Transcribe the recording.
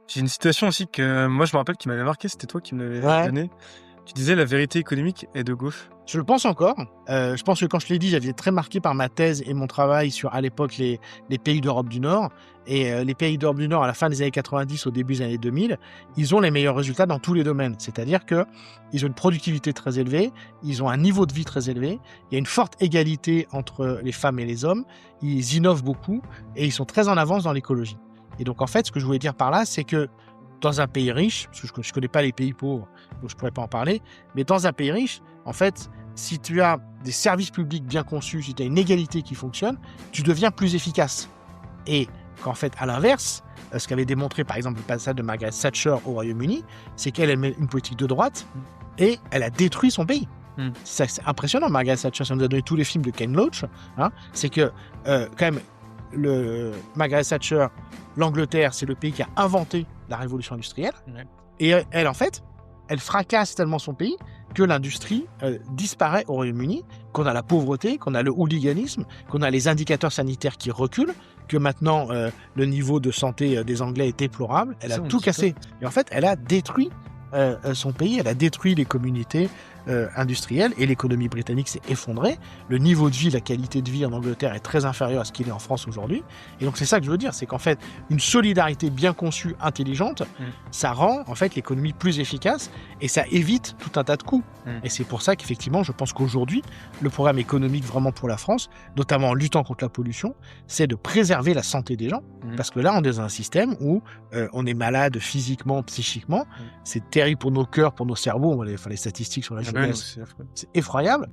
J'ai une citation aussi que moi je me rappelle qui m'avait marqué, c'était toi qui me l'avais Ouais. donnée. Tu disais: «La vérité économique est de gauche». Je le pense encore. Je pense que quand je l'ai dit, j'avais été très marqué par ma thèse et mon travail sur, à l'époque, les pays d'Europe du Nord. Et les pays d'Europe du Nord, à la fin des années 90, au début des années 2000, ils ont les meilleurs résultats dans tous les domaines. C'est-à-dire qu'ils ont une productivité très élevée, ils ont un niveau de vie très élevé, il y a une forte égalité entre les femmes et les hommes, ils innovent beaucoup et ils sont très en avance dans l'écologie. Et donc, en fait, ce que je voulais dire par là, c'est que dans un pays riche, parce que je ne connais pas les pays pauvres, donc je ne pourrais pas en parler, mais dans un pays riche, en fait, si tu as des services publics bien conçus, si tu as une égalité qui fonctionne, tu deviens plus efficace. Et qu'en fait, à l'inverse, ce qu'avait démontré par exemple le passage de Margaret Thatcher au Royaume-Uni, c'est qu'elle aimait une politique de droite et elle a détruit son pays. C'est impressionnant, Margaret Thatcher, ça nous a donné tous les films de Ken Loach, hein, c'est que quand même, Margaret Thatcher, l'Angleterre, c'est le pays qui a inventé la révolution industrielle. Ouais. Et elle, en fait, elle fracasse tellement son pays que l'industrie disparaît au Royaume-Uni, qu'on a la pauvreté, qu'on a le hooliganisme, qu'on a les indicateurs sanitaires qui reculent, que maintenant le niveau de santé des Anglais est déplorable. Elle a tout cassé. Et en fait, elle a détruit son pays, elle a détruit les communautés industrielles et l'économie britannique s'est effondrée. Le niveau de vie, la qualité de vie en Angleterre est très inférieur à ce qu'il est en France aujourd'hui. Et donc c'est ça que je veux dire, c'est qu'en fait une solidarité bien conçue, intelligente, ça rend en fait l'économie plus efficace et ça évite tout un tas de coûts. Et c'est pour ça qu'effectivement je pense qu'aujourd'hui le programme économique vraiment pour la France, notamment en luttant contre la pollution, c'est de préserver la santé des gens. Parce que là on est dans un système où on est malade physiquement, psychiquement. C'est terrible pour nos cœurs, pour nos cerveaux. Les statistiques sur la jeunesse, c'est effroyable.